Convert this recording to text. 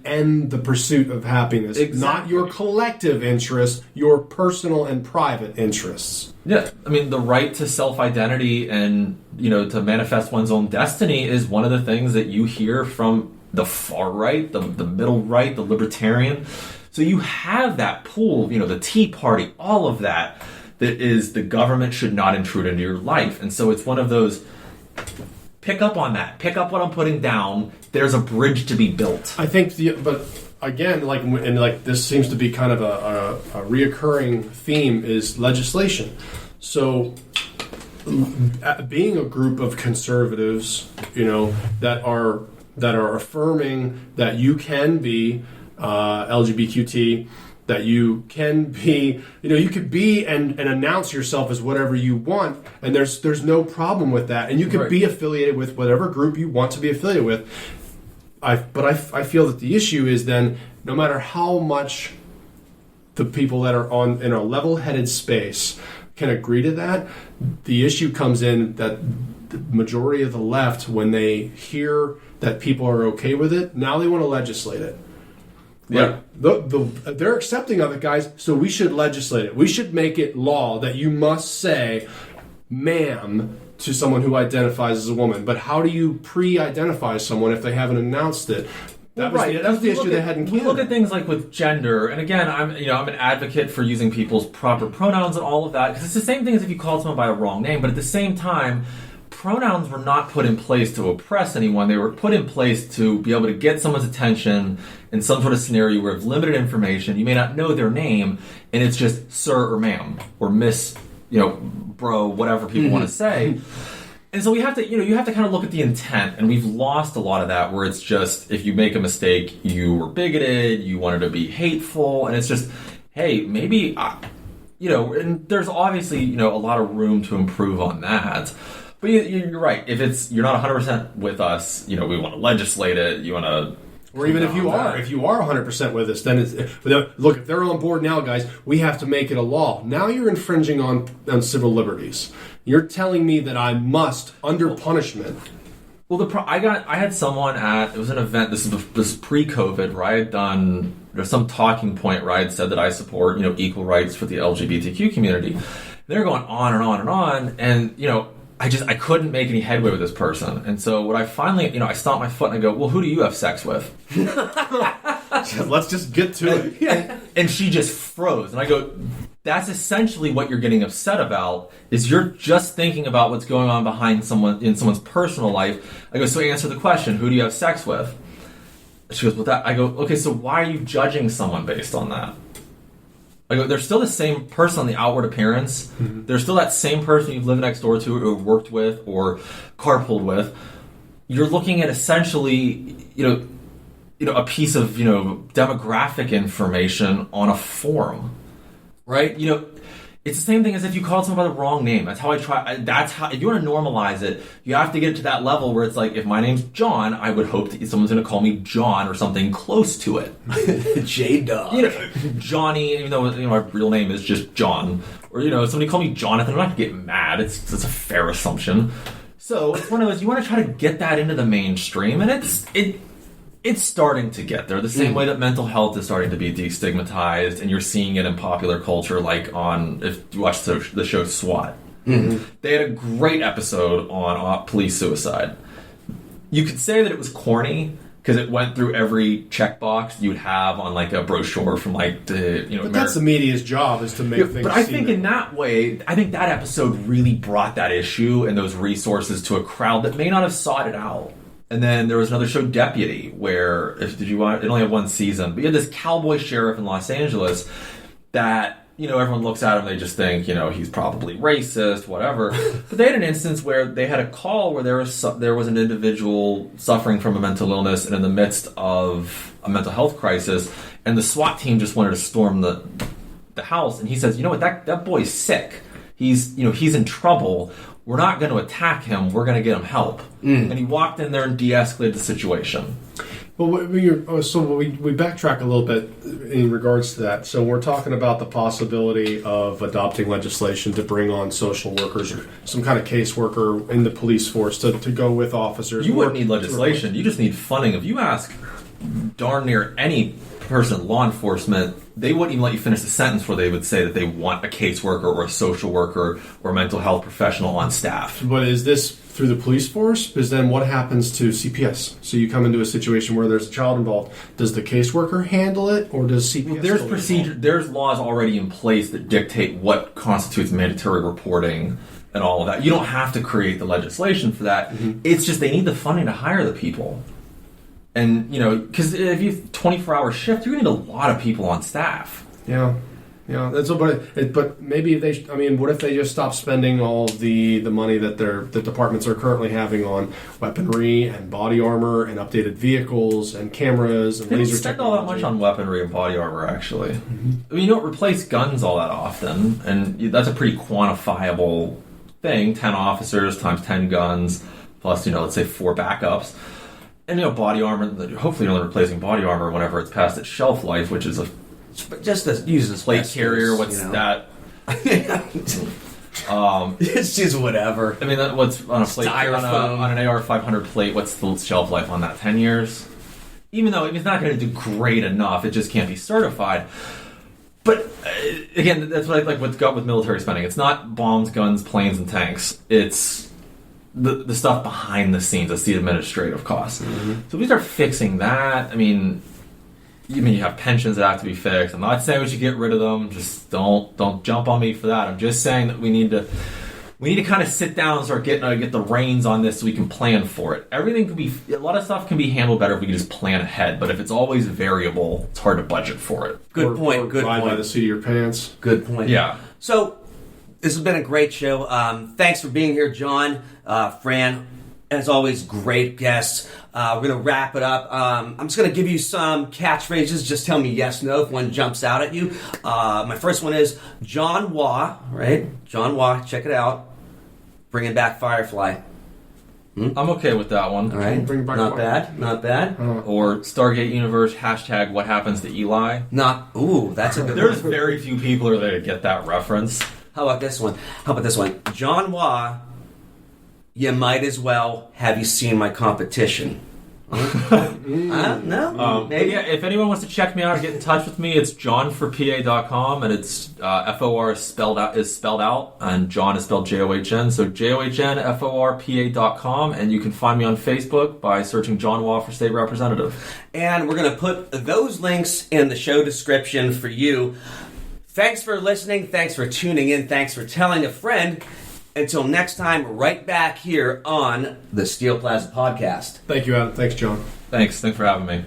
and the pursuit of happiness, not your collective interests, your personal and private interests. Yeah, I mean, the right to self-identity and, to manifest one's own destiny is one of the things that you hear from the far right, the middle right, the libertarian. So you have that pool, the Tea Party, all of that is the government should not intrude into your life. And so it's one of those, pick up on that. Pick up what I'm putting down. There's a bridge to be built. I think, but again, this seems to be kind of a reoccurring theme is legislation. So, being a group of conservatives, that are affirming that you can be LGBTQT, that you can be, you could be and announce yourself as whatever you want, and there's no problem with that, and you could be affiliated with whatever group you want to be affiliated with. I feel that the issue is then, no matter how much the people that are in a level-headed space can agree to that, the issue comes in that the majority of the left, when they hear that people are okay with it, now they want to legislate it. Yeah, they're accepting of it, guys, so we should legislate it. We should make it law that you must say, ma'am, to someone who identifies as a woman. But how do you pre-identify someone if they haven't announced it? That was the issue they had in Canada. We look at things like with gender, and again, I'm an advocate for using people's proper pronouns and all of that, because it's the same thing as if you called someone by a wrong name, but at the same time, pronouns were not put in place to oppress anyone. They were put in place to be able to get someone's attention in some sort of scenario where with limited information, you may not know their name, and it's just sir or ma'am or miss, bro, whatever people want to say. And so we have to, you have to kind of look at the intent, and we've lost a lot of that where it's just, if you make a mistake, you were bigoted, you wanted to be hateful, and it's just, hey, maybe, and there's obviously, a lot of room to improve on that. But you're right. If you're not 100% with us, we want to legislate it. You want to, or even if you are 100% with us, then look. If they're on board now, guys, we have to make it a law. Now you're infringing on civil liberties. You're telling me that I must, under punishment. Well, I had someone it was an event. This is pre-COVID, where I had done some talking point where I had said that I support equal rights for the LGBTQ community. They're going on and on and on, and I couldn't make any headway with this person. And so what I finally, I stomped my foot and I go, well, who do you have sex with? Let's just get to it. And she just froze. And I go, that's essentially what you're getting upset about, is you're just thinking about what's going on behind someone's personal life. I go, so answer the question, who do you have sex with? She goes, well, that. I go, okay, so why are you judging someone based on that? I go, they're still the same person on the outward appearance. Mm-hmm. They're still that same person you've lived next door to or worked with or carpooled with. You're looking at essentially, a piece of, demographic information on a form, right? It's the same thing as if you called someone by the wrong name. That's how if you want to normalize it, you have to get to that level where it's like, if my name's John, I would hope that someone's going to call me John or something close to it. J-Dog. Johnny, even though my real name is just John. Or, somebody call me Jonathan, I'm not going to get mad. It's a fair assumption. So it's one of those, you want to try to get that into the mainstream, and it's starting to get there. The same way that mental health is starting to be destigmatized, and you're seeing it in popular culture, like if you watch the show SWAT. Mm-hmm. They had a great episode on police suicide. You could say that it was corny, because it went through every checkbox you'd have on like a brochure from like the But that's the media's job, is to make things. But I think in that way, that episode really brought that issue and those resources to a crowd that may not have sought it out. And then there was another show, Deputy, where it only had one season, but you had this cowboy sheriff in Los Angeles that, everyone looks at him, they just think, he's probably racist, whatever. But they had an instance where they had a call where there was an individual suffering from a mental illness and in the midst of a mental health crisis, and the SWAT team just wanted to storm the house, and he says, you know what, that boy's sick. He's in trouble. We're not going to attack him. We're going to get him help. And he walked in there and de-escalated the situation. Well, we backtrack a little bit in regards to that. So we're talking about the possibility of adopting legislation to bring on social workers or some kind of caseworker in the police force to go with officers. You wouldn't need legislation. You just need funding. If you ask darn near any person in law enforcement, they wouldn't even let you finish the sentence where they would say that they want a caseworker or a social worker or a mental health professional on staff. But is this through the police force? Because then what happens to CPS? So you come into a situation where there's a child involved. Does the caseworker handle it, or does CPS? Well, there's procedure. There's laws already in place that dictate what constitutes mandatory reporting and all of that. You don't have to create the legislation for that. Mm-hmm. It's just they need the funding to hire the people. And, because if you have 24-hour shift, you're going to need a lot of people on staff. Yeah. That's but maybe what if they just stop spending all of the money that the departments are currently having on weaponry and body armor and updated vehicles and cameras and they laser don't spend technology? all that much on weaponry and body armor, actually. Mm-hmm. I mean, you don't replace guns all that often, and that's a pretty quantifiable thing. 10 officers times 10 guns, plus, let's say 4 backups. And, body armor, hopefully you're only replacing body armor whenever it's past its shelf life, which is just to use this plate carrier. What's that? It's just whatever. I mean, what's on a plate on an AR-500 plate? What's the shelf life on that? 10 years. Even though it's not going to degrade enough, it just can't be certified. But again, that's what I like. What's got with military spending? It's not bombs, guns, planes, and tanks. It's the stuff behind the scenes. It's the administrative costs. Mm-hmm. So if we start fixing that, you have pensions that have to be fixed. I'm not saying we should get rid of them. Just don't jump on me for that. I'm just saying that we need to kind of sit down and start get the reins on this so we can plan for it. A lot of stuff can be handled better if we can just plan ahead. But if it's always variable, it's hard to budget for it. Good point. Good point. By the seat of your pants. Good point. Yeah. So this has been a great show. Thanks for being here, John, Fran. As always, great guests. We're going to wrap it up. I'm just going to give you some catchphrases. Just tell me yes, no if one jumps out at you. My first one is John Waugh, right? John Waugh, check it out. Bringing back Firefly. I'm okay with that one. All right. Bring back Not bad. Or Stargate Universe, # what happens to Eli. That's a good one. There's very few people who are there to get that reference. How about this one? John Waugh, you might as well have you seen my competition. No? Maybe. Yeah, if anyone wants to check me out or get in touch with me, it's johnforpa.com, and it's FOR is spelled out, and John is spelled JOHN. So JOHNFORPA.com, and you can find me on Facebook by searching John Waugh for State Representative. And we're going to put those links in the show description for you. Thanks for listening. Thanks for tuning in. Thanks for telling a friend. Until next time, right back here on the Steel Plaza Podcast. Thank you, Adam. Thanks, John. Thanks for having me.